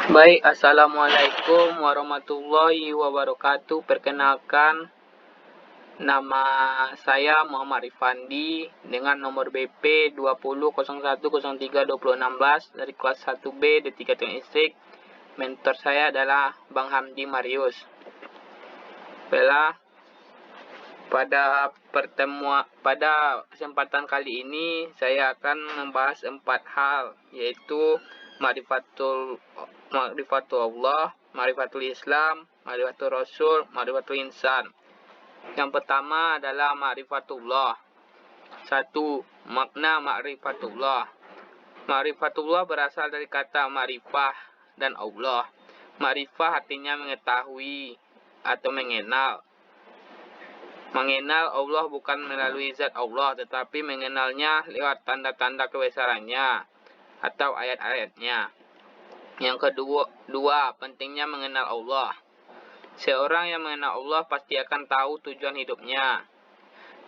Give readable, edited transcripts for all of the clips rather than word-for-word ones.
Baik, Assalamualaikum warahmatullahi wabarakatuh. Perkenalkan, nama saya Muhammad Rifandi dengan nomor BP 2001032016 dari kelas 1B D3 Teknik. Mentor saya adalah Bang Hamdi Marius. Baiklah, pada kesempatan kali ini saya akan membahas 4 hal, yaitu Ma'rifatul Allah, Ma'rifatul Islam, Ma'rifatul Rasul, Ma'rifatul Insan. Yang pertama adalah Ma'rifatullah. 1. Makna Ma'rifatullah. Ma'rifatullah berasal dari kata ma'rifah dan Allah. Ma'rifah artinya mengetahui atau mengenal. Mengenal Allah bukan melalui zat Allah, tetapi mengenalnya lewat tanda-tanda kebesarannya atau ayat-ayatnya. Yang kedua, pentingnya mengenal Allah. Seorang yang mengenal Allah pasti akan tahu tujuan hidupnya.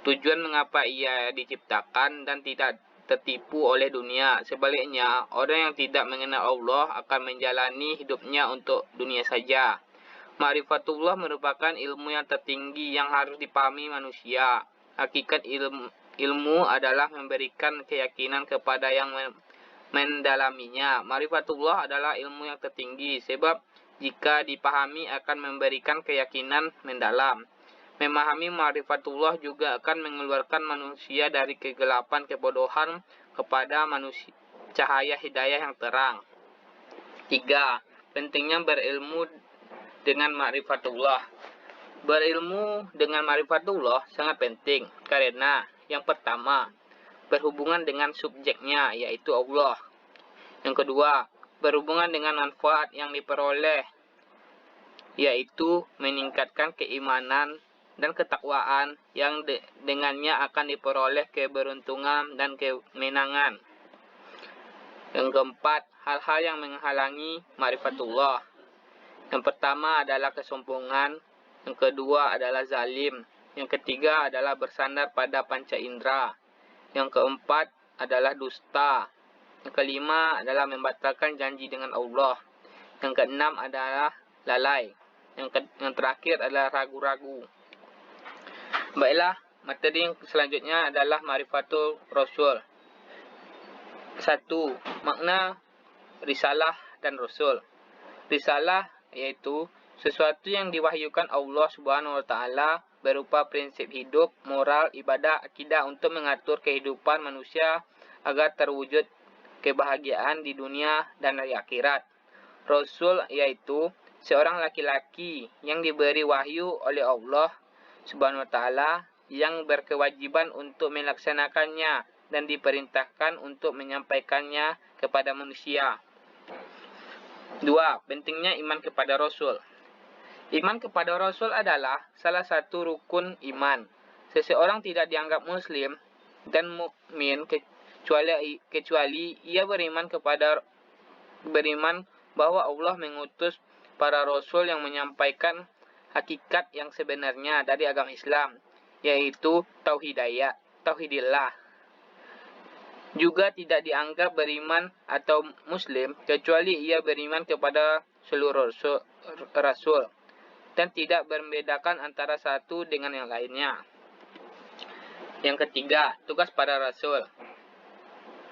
Tujuan mengapa ia diciptakan dan tidak tertipu oleh dunia. Sebaliknya, orang yang tidak mengenal Allah akan menjalani hidupnya untuk dunia saja. Ma'rifatullah merupakan ilmu yang tertinggi yang harus dipahami manusia. Hakikat ilmu adalah memberikan keyakinan kepada yang mendalaminya. Ma'rifatullah adalah ilmu yang tertinggi, sebab jika dipahami akan memberikan keyakinan mendalam. Memahami ma'rifatullah juga akan mengeluarkan manusia dari kegelapan kebodohan kepada cahaya hidayah yang terang. 3. Pentingnya berilmu dengan ma'rifatullah. Berilmu dengan ma'rifatullah sangat penting karena yang pertama, berhubungan dengan subjeknya, yaitu Allah. Yang kedua, berhubungan dengan manfaat yang diperoleh, yaitu meningkatkan keimanan dan ketakwaan yang dengannya akan diperoleh keberuntungan dan kemenangan. Yang keempat, hal-hal yang menghalangi ma'rifatullah. Yang pertama adalah kesombongan, yang kedua adalah zalim, yang ketiga adalah bersandar pada panca indera, yang keempat adalah dusta, yang kelima adalah membatalkan janji dengan Allah, yang keenam adalah lalai, yang terakhir adalah ragu-ragu. Baiklah, materi yang selanjutnya adalah Ma'rifatul Rasul. 1. Makna Risalah dan Rasul. Risalah yaitu sesuatu yang diwahyukan Allah Subhanahu wa taala berupa prinsip hidup, moral, ibadah, akidah untuk mengatur kehidupan manusia agar terwujud kebahagiaan di dunia dan di akhirat. Rasul yaitu seorang laki-laki yang diberi wahyu oleh Allah Subhanahu wa taala yang berkewajiban untuk melaksanakannya dan diperintahkan untuk menyampaikannya kepada manusia. 2. Pentingnya iman kepada Rasul. Iman kepada Rasul adalah salah satu rukun iman. Seseorang tidak dianggap muslim dan mukmin kecuali ia beriman bahwa Allah mengutus para rasul yang menyampaikan hakikat yang sebenarnya dari agama Islam, yaitu tauhidillah. Juga tidak dianggap beriman atau muslim kecuali ia beriman kepada seluruh rasul dan tidak membedakan antara satu dengan yang lainnya. Yang ketiga, tugas para rasul.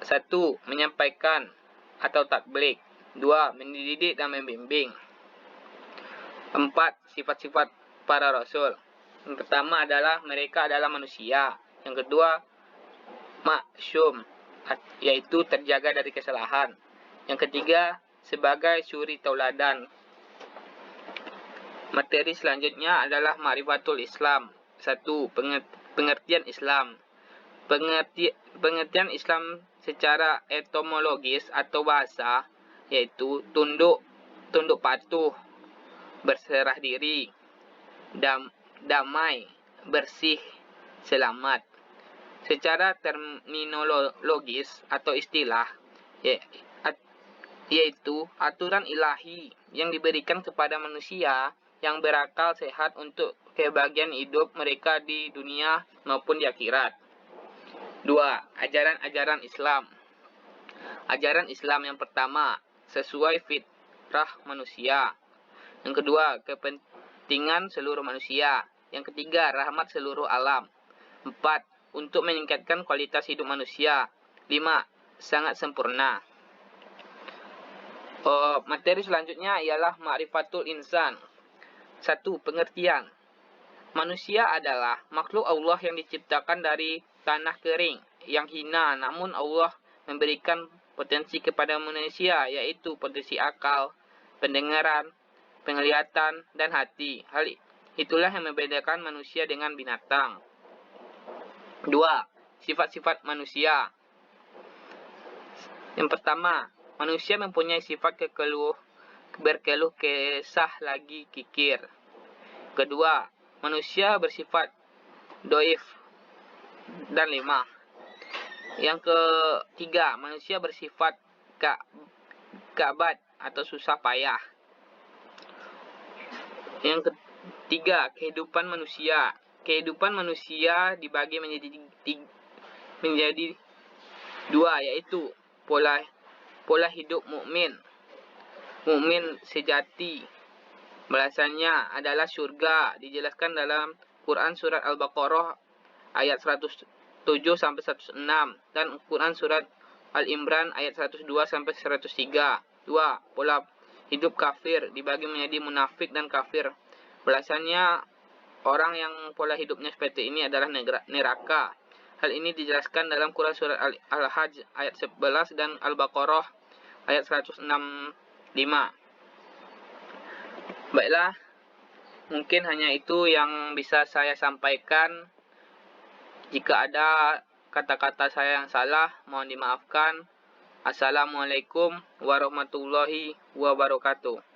1. Menyampaikan atau takbligh. 2. Mendidik dan membimbing. 4. Sifat-sifat para rasul. Yang pertama adalah mereka adalah manusia. Yang kedua, maksum, yaitu terjaga dari kesalahan. Yang ketiga, sebagai suri tauladan. Materi selanjutnya adalah Ma'rifatul Islam. 1. Pengertian Islam. Pengertian Islam secara etimologis atau bahasa yaitu tunduk patuh, berserah diri, damai, bersih, selamat. Secara terminologis atau istilah yaitu aturan ilahi yang diberikan kepada manusia yang berakal sehat untuk kebahagiaan hidup mereka di dunia maupun di akhirat. 2. Ajaran-ajaran Islam. Ajaran Islam yang pertama sesuai fitrah manusia. Yang kedua, kepentingan seluruh manusia. Yang ketiga, rahmat seluruh alam. 4, untuk meningkatkan kualitas hidup manusia. 5, sangat sempurna. Materi selanjutnya ialah ma'rifatul insan. 1, pengertian. Manusia adalah makhluk Allah yang diciptakan dari tanah kering yang hina, namun Allah memberikan potensi kepada manusia, yaitu potensi akal, pendengaran, penglihatan, dan hati. Hal itulah yang membedakan manusia dengan binatang. 2, sifat-sifat manusia. Yang pertama, manusia mempunyai sifat berkeluh kesah lagi kikir. Kedua, manusia bersifat doif dan lemah. Yang ketiga, manusia bersifat kabad atau susah payah. Yang ketiga, kehidupan manusia. Kehidupan manusia dibagi menjadi dua, yaitu pola hidup mukmin. Mukmin sejati balasannya adalah surga, dijelaskan dalam Quran surat Al-Baqarah ayat 107 sampai 106 dan Quran surat Al-Imran ayat 102 sampai 103. 2, pola hidup kafir dibagi menjadi munafik dan kafir. Balasannya orang yang pola hidupnya seperti ini adalah neraka. Hal ini dijelaskan dalam Quran surat Al-Hajj ayat 11 dan Al-Baqarah ayat 165. Baiklah, mungkin hanya itu yang bisa saya sampaikan. Jika ada kata-kata saya yang salah, mohon dimaafkan. Assalamualaikum warahmatullahi wabarakatuh.